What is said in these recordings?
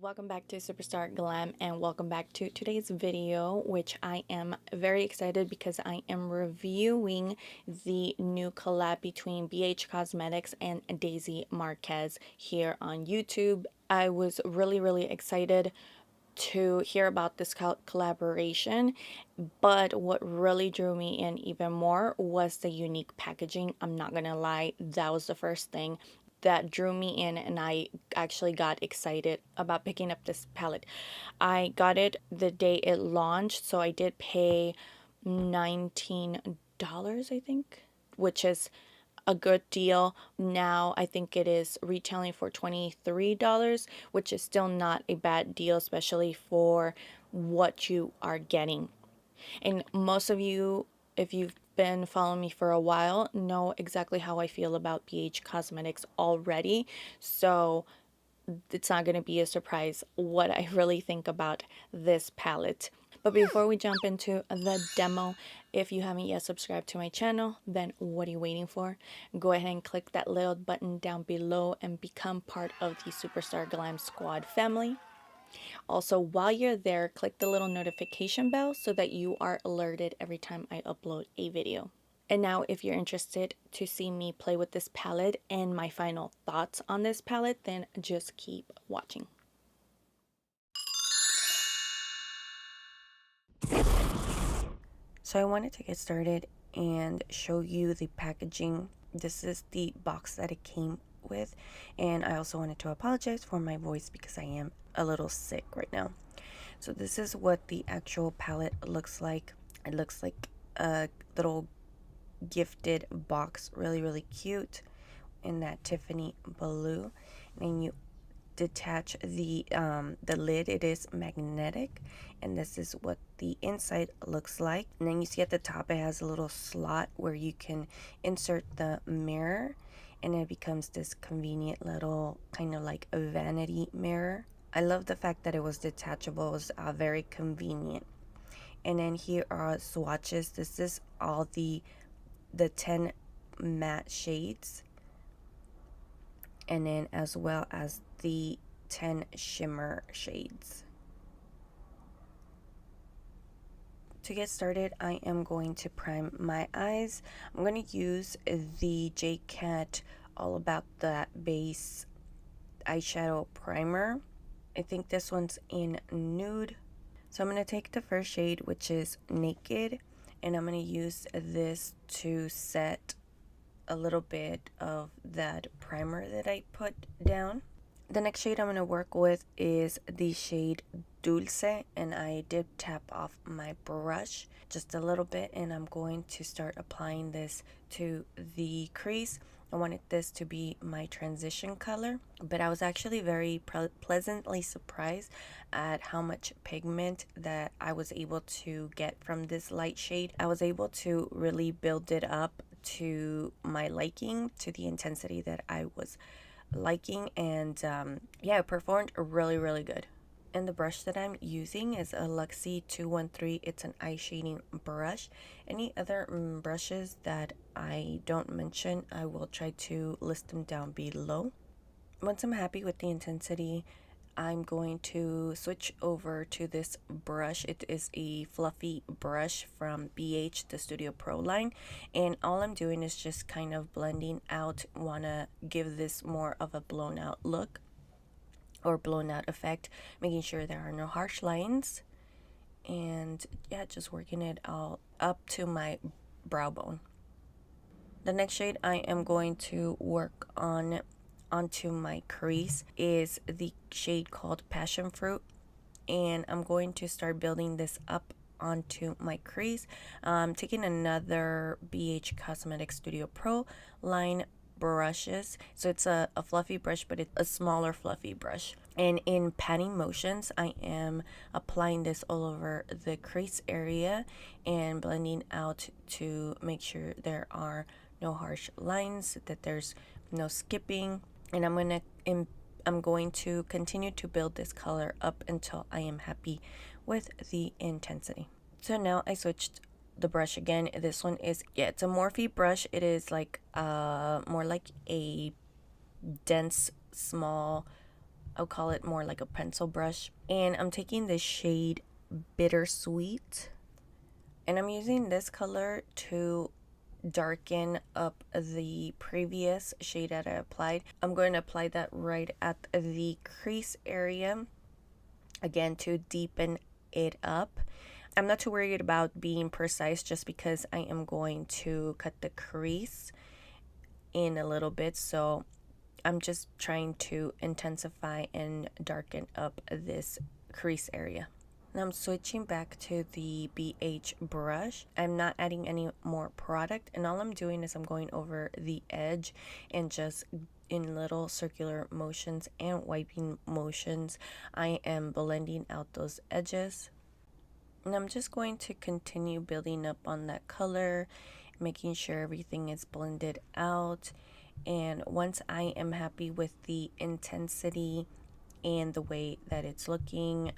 Welcome back to Superstarglam and welcome back to today's video, which I am very excited because I am reviewing the new collab between BH Cosmetics and Daisy Marquez here on YouTube. I was really excited to hear about this collaboration, but what really drew me in even more was the unique packaging. I'm not gonna lie, that was the first thing that drew me in, and I actually got excited about picking up this palette. I got it the day it launched, so I did pay $19, I think, which is a good deal. Now I think it is retailing for $23, which is still not a bad deal, especially for what you are getting. And most of you, if you've been following me for a while, know exactly how I feel about BH Cosmetics already. So it's not going to be a surprise what I really think about this palette. But before we jump into the demo, if you haven't yet subscribed to my channel, then what are you waiting for? Go ahead and click that little button down below and become part of the Superstarglam Squad family. Also, while you're there, click the little notification bell so that you are alerted every time I upload a video. And now if you're interested to see me play with this palette and my final thoughts on this palette, then just keep watching. So I wanted to get started and show you the packaging. This is the box that it came with, and I also wanted to apologize for my voice because I am a little sick right now. So this is what the actual palette looks like. It looks like a little gifted box, really cute, in that Tiffany blue. And then you detach the lid. It is magnetic, and this is what the inside looks like. And then you see at the top it has a little slot where you can insert the mirror, and it becomes this convenient little kind of like a vanity mirror. I love the fact that it was detachable. It was very convenient. And then here are swatches. This is all the 10 matte shades, and then as well as the 10 shimmer shades. To get started, I am going to prime my eyes. I'm going to use the JCat All About That Base eyeshadow primer. I think this one's in nude. So I'm going to take the first shade, which is Naked, and I'm going to use this to set a little bit of that primer that I put down. The next shade I'm going to work with is the shade Dulce, and I did tap off my brush just a little bit, and I'm going to start applying this to the crease. I wanted this to be my transition color, but I was actually very pleasantly surprised at how much pigment that I was able to get from this light shade. I was able to really build it up to my liking, to the intensity that I was liking, and yeah, it performed really good. And the brush that I'm using is a Luxie 213. It's an eye shading brush. Any other brushes that I don't mention, I will try to list them down below. Once I'm happy with the intensity, I'm going to switch over to this brush. It is a fluffy brush from BH, the Studio Pro line, and all I'm doing is just kind of blending out. Want to give this more of a blown out look or blown out effect, making sure there are no harsh lines, and yeah, just working it all up to my brow bone. The next shade I am going to work onto my crease is the shade called Passion Fruit, and I'm going to start building this up onto my crease. Taking another BH Cosmetics Studio Pro line brushes, so it's a fluffy brush, but it's a smaller fluffy brush, and in patting motions I am applying this all over the crease area and blending out to make sure there are no harsh lines, that there's no skipping. And I'm going to continue to build this color up until I am happy with the intensity. So now I switched the brush again. This one is, yeah, it's a Morphe brush. It is like more like a dense, small I'll call it more like a pencil brush. And I'm taking the shade Bittersweet. And I'm using this color to darken up the previous shade that I applied. I'm going to apply that right at the crease area, again, to deepen it up. I'm not too worried about being precise just because I am going to cut the crease in a little bit, so I'm just trying to intensify and darken up this crease area. Now I'm switching back to the BH brush. I'm not adding any more product, and all I'm doing is I'm going over the edge and just in little circular motions and wiping motions, I am blending out those edges. And I'm just going to continue building up on that color, making sure everything is blended out. And once I am happy with the intensity and the way that it's looking,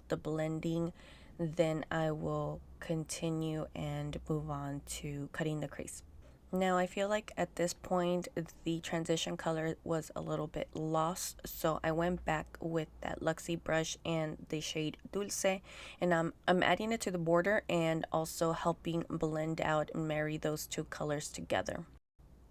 the blending, then I will continue and move on to cutting the crease. Now I feel like at this point the transition color was a little bit lost, so I went back with that Luxie brush and the shade Dulce, and I'm adding it to the border and also helping blend out and marry those two colors together.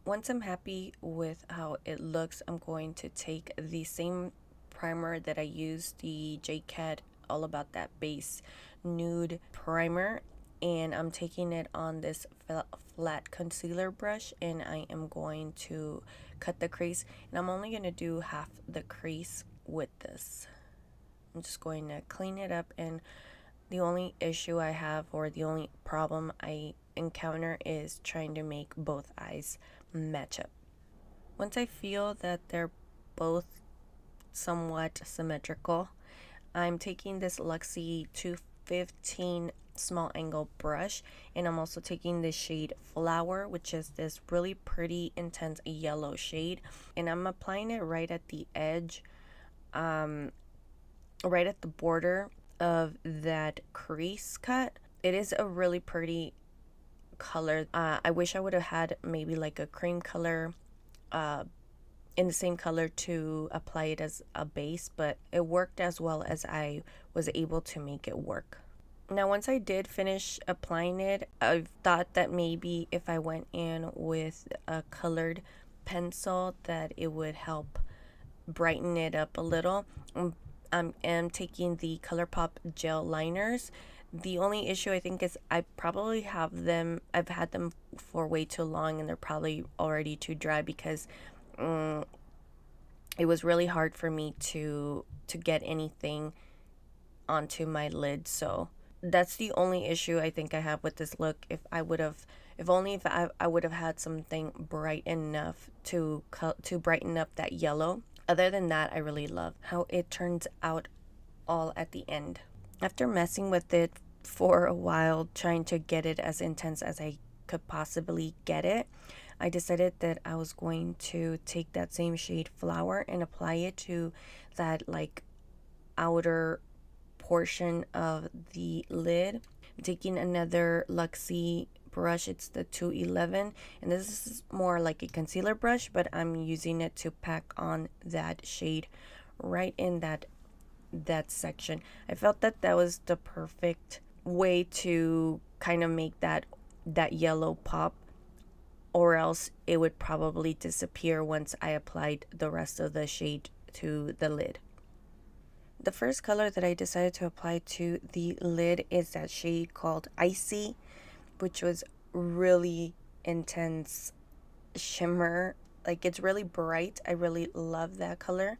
Once I'm happy with how it looks, I'm going to take the same primer that I used, the JCat All About That Base Nude Primer, and I'm taking it on this flat concealer brush, and I am going to cut the crease, and I'm only going to do half the crease with this. I'm just going to clean it up, and the only issue I have, or the only problem I encounter, is trying to make both eyes match up. Once I feel that they're both somewhat symmetrical, I'm taking this Luxie 215 small angle brush, and I'm also taking the shade Flower, which is this really pretty intense yellow shade, and I'm applying it right at the edge, right at the border of that crease cut. It is a really pretty color. I wish I would have had maybe like a cream color in the same color to apply it as a base, but it worked as well as I was able to make it work. Now once I did finish applying it, I thought that maybe if I went in with a colored pencil that it would help brighten it up a little. I am taking the ColourPop gel liners. The only issue I think is I probably have them, I've had them for way too long, and they're probably already too dry because it was really hard for me to get anything onto my lid. So that's the only issue I think I have with this look. If I would have had something bright enough to brighten up that yellow. Other than that, I really love how it turns out all at the end. After messing with it for a while, trying to get it as intense as I could possibly get it, I decided that I was going to take that same shade Flower and apply it to that like outer portion of the lid. I'm taking another Luxie brush, it's the 211, and this is more like a concealer brush, but I'm using it to pack on that shade right in that section. I felt that that was the perfect way to kind of make that yellow pop, or else it would probably disappear once I applied the rest of the shade to the lid. The first color that I decided to apply to the lid is that shade called Icy, which was really intense shimmer. Like, it's really bright. I really love that color.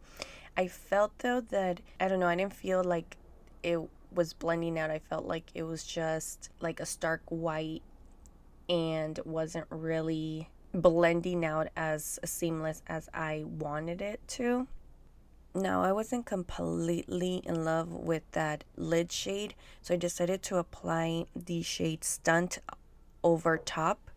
I felt though that, I don't know, I didn't feel like it was blending out. I felt like it was just like a stark white and wasn't really blending out as seamless as I wanted it to. Now, I wasn't completely in love with that lid shade, so I decided to apply the shade Stunt over top.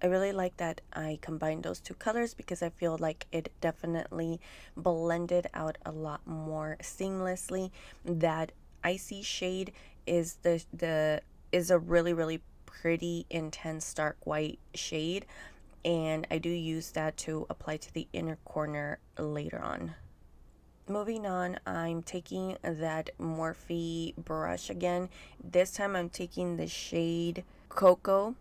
I really like that I combined those two colors because I feel like it definitely blended out a lot more seamlessly. That Icy shade is is a really pretty intense stark white shade, and I do use that to apply to the inner corner later on. Moving on, I'm taking that Morphe brush again. This time I'm taking the shade Cocoa,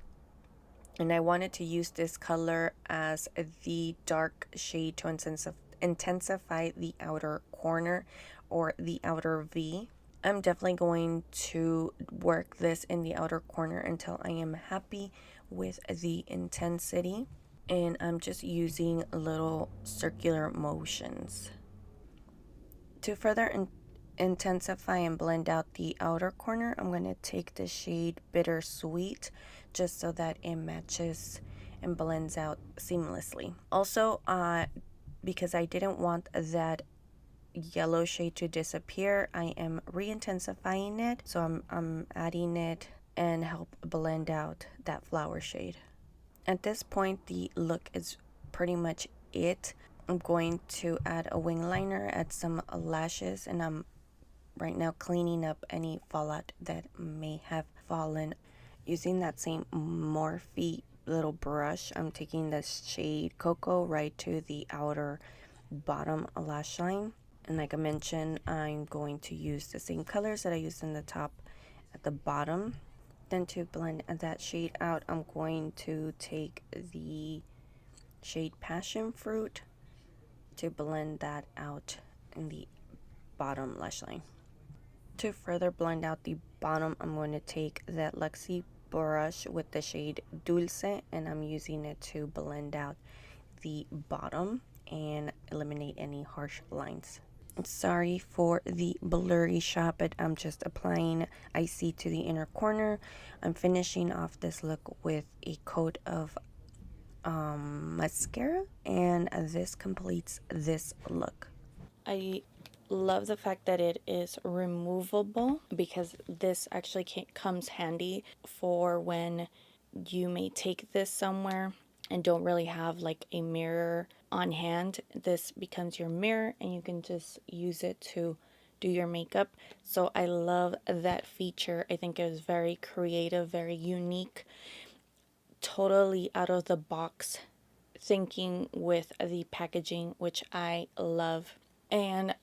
and I wanted to use this color as the dark shade to intensify the outer corner or the outer V. I'm definitely going to work this in the outer corner until I am happy with the intensity, and I'm just using little circular motions. To further intensify and blend out the outer corner, I'm going to take the shade Bittersweet just so that it matches and blends out seamlessly. Also, because I didn't want that yellow shade to disappear, I am re-intensifying it, so I'm adding it and help blend out that flower shade. At this point, the look is pretty much it. I'm going to add a wing liner, add some lashes, and I'm right now cleaning up any fallout that may have fallen. Using that same Morphe little brush, I'm taking the shade Cocoa right to the outer bottom lash line. And like I mentioned, I'm going to use the same colors that I used in the top at the bottom. Then to blend that shade out, I'm going to take the shade Passion Fruit to blend that out in the bottom lash line. To further blend out the bottom, I'm going to take that Luxie brush with the shade Dulce, and I'm using it to blend out the bottom and eliminate any harsh lines. Sorry for the blurry shot, but I'm just applying icy to the inner corner. I'm finishing off this look with a coat of mascara, and this completes this look. I love the fact that it is removable, because this actually comes handy for when you may take this somewhere and don't really have like a mirror on hand. This becomes your mirror and you can just use it to do your makeup. So I love that feature. I think it was very creative, very unique, totally out of the box thinking with the packaging, which I love. And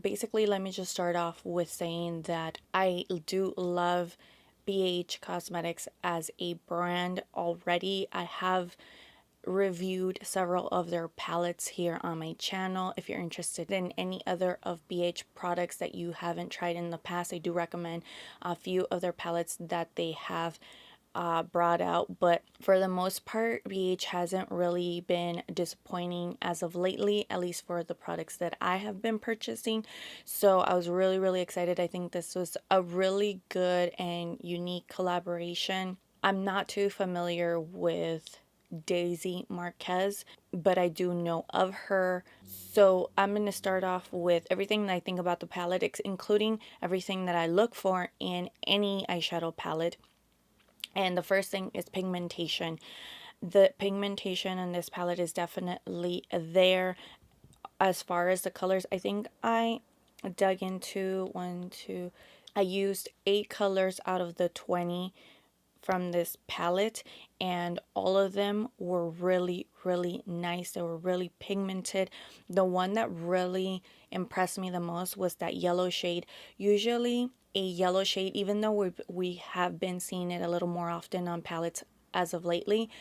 basically, let me just start off with saying that I do love BH Cosmetics as a brand already. I have reviewed several of their palettes here on my channel. If you're interested in any other of BH products that you haven't tried in the past, I do recommend a few of their palettes that they have brought out. But for the most part, BH hasn't really been disappointing as of lately, at least for the products that I have been purchasing. So I was really excited. I think this was a really good and unique collaboration. I'm not too familiar with Daisy Marquez, but I do know of her. So I'm going to start off with everything that I think about the palette, including everything that I look for in any eyeshadow palette. And the first thing is pigmentation. The pigmentation in this palette is definitely there. As far as the colors, I think I dug into I used 8 colors out of the 20 from this palette, and all of them were really nice. They were really pigmented. The one that really impressed me the most was that yellow shade. Usually a yellow shade, even though we have been seeing it a little more often on palettes as of lately,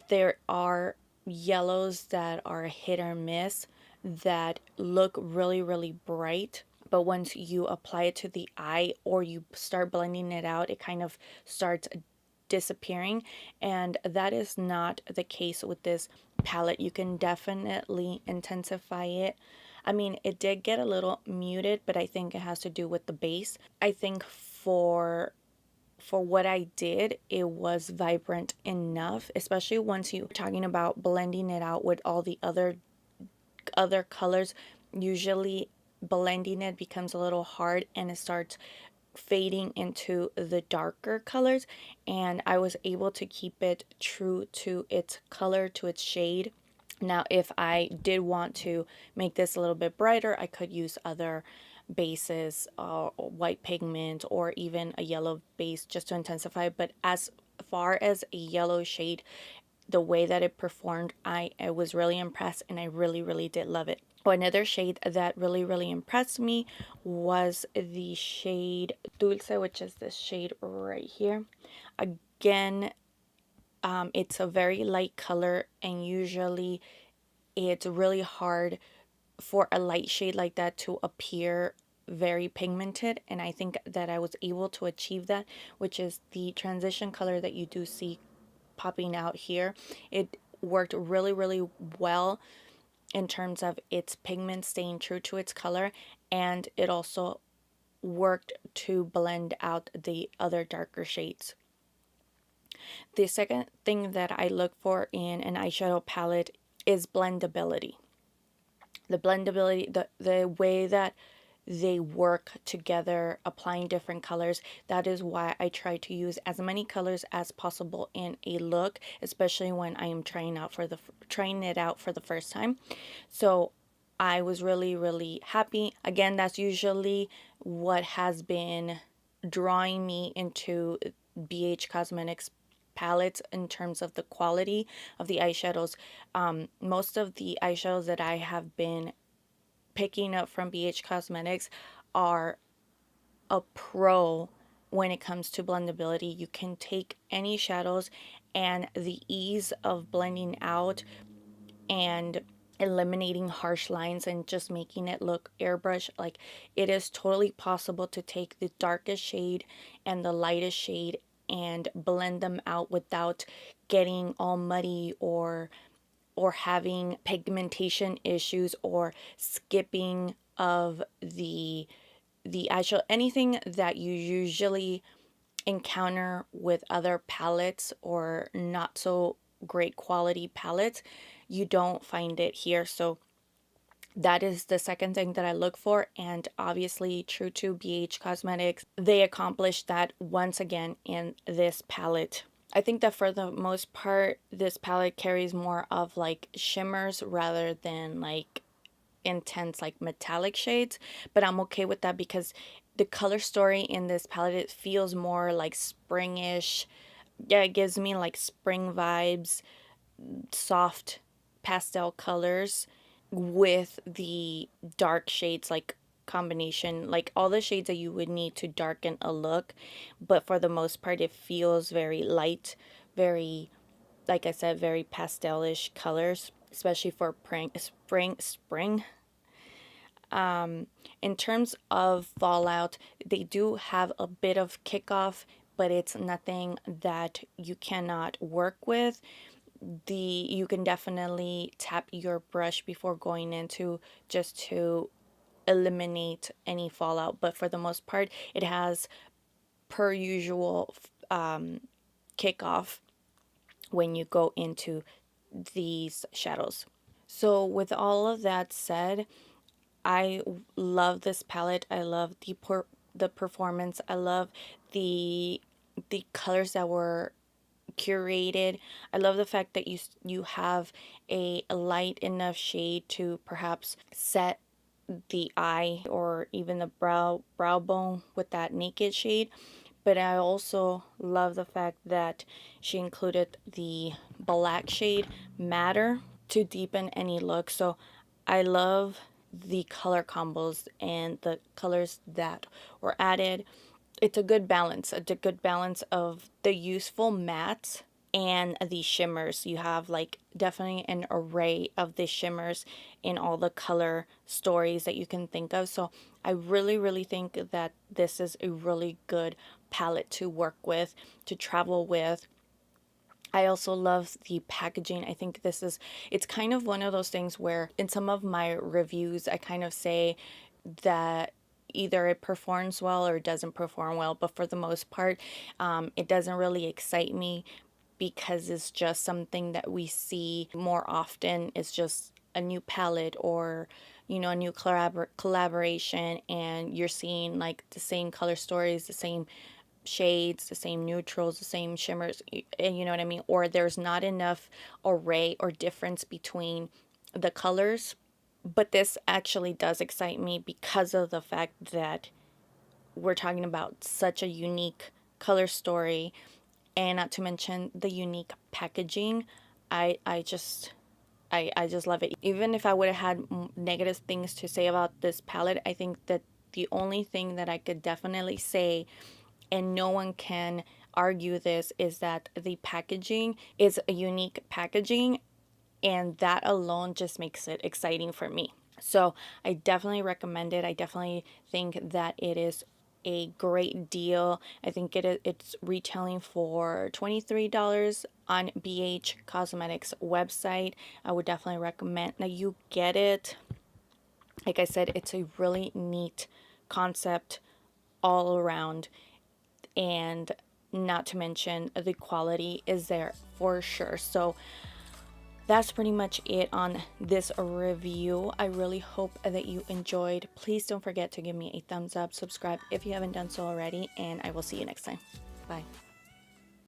there are yellows that are hit or miss that look really bright, but once you apply it to the eye or you start blending it out, it kind of starts disappearing. And that is not the case with this palette. You can definitely intensify it. I mean, it did get a little muted, but I think it has to do with the base. I think for what I did, it was vibrant enough, especially once you're talking about blending it out with all the other colors. Usually blending it becomes a little hard and it starts fading into the darker colors, and I was able to keep it true to its color, to its shade. Now if I did want to make this a little bit brighter, I could use other bases, white pigment or even a yellow base just to intensify. But as far as a yellow shade, the way that it performed, I was really impressed and I really did love it. Oh, another shade that really impressed me was the shade Dulce, which is this shade right here. Again, it's a very light color, and usually it's really hard for a light shade like that to appear very pigmented, and I think that I was able to achieve that, which is the transition color that you do see popping out here. It worked really well in terms of its pigment staying true to its color, and it also worked to blend out the other darker shades. The second thing that I look for in an eyeshadow palette is blendability. The blendability, the way that they work together, applying different colors. That is why I try to use as many colors as possible in a look, especially when I am trying it out for the first time. So I was really happy. Again, that's usually what has been drawing me into BH Cosmetics palettes in terms of the quality of the eyeshadows. Most of the eyeshadows that I have been picking up from BH Cosmetics are a pro when it comes to blendability. You can take any shadows, and the ease of blending out and eliminating harsh lines and just making it look airbrush, like, it is totally possible to take the darkest shade and the lightest shade and blend them out without getting all muddy or having pigmentation issues or skipping of the eyeshadow, anything that you usually encounter with other palettes or not so great quality palettes. You don't find it here. So that is the second thing that I look for, and obviously, true to BH Cosmetics, they accomplished that once again in this palette. I think that for the most part, this palette carries more of like shimmers rather than like intense like metallic shades, but I'm okay with that because the color story in this palette, it feels more like springish. Yeah, it gives me like spring vibes, soft pastel colors with the dark shades, like combination, like all the shades that you would need to darken a look, but for the most part it feels very light, very, like I said, very pastelish colors, especially for spring. In terms of fallout, they do have a bit of kickoff, but it's nothing that you cannot work with. You can definitely tap your brush before going into, just to eliminate any fallout, but for the most part it has per usual kickoff when you go into these shadows. So with all of that said, I love this palette. I love the performance. I love the colors that were curated. I love the fact that you have a light enough shade to perhaps set the eye or even the brow bone with that naked shade. But I also love the fact that she included the black shade Matter to deepen any look. So I love the color combos and the colors that were added. It's a good balance, a good balance of the useful mattes and the shimmers. You have like definitely an array of the shimmers in all the color stories that you can think of. So I really think that this is a really good palette to work with, to travel with. I also love the packaging. I think it's kind of one of those things where in some of my reviews, I kind of say that either it performs well or it doesn't perform well. But for the most part, it doesn't really excite me because it's just something that we see more often. It's just a new palette or, a new collaboration, and you're seeing like the same color stories, the same shades, the same neutrals, the same shimmers, and you know what I mean? Or there's not enough array or difference between the colors. But this actually does excite me because of the fact that we're talking about such a unique color story, and not to mention the unique packaging. I just I just love it. Even if I would have had negative things to say about this palette, I think that the only thing that I could definitely say, and no one can argue this, is that the packaging is a unique packaging, and that alone just makes it exciting for me. So I definitely recommend it. I definitely think that it is a great deal. I think it's retailing for $23 on BH Cosmetics website. I would definitely recommend. Now you get it. Like I said, it's a really neat concept all around, and not to mention the quality is there for sure. So that's pretty much it on this review. I really hope that you enjoyed. Please don't forget to give me a thumbs up, subscribe if you haven't done so already, and I will see you next time. Bye.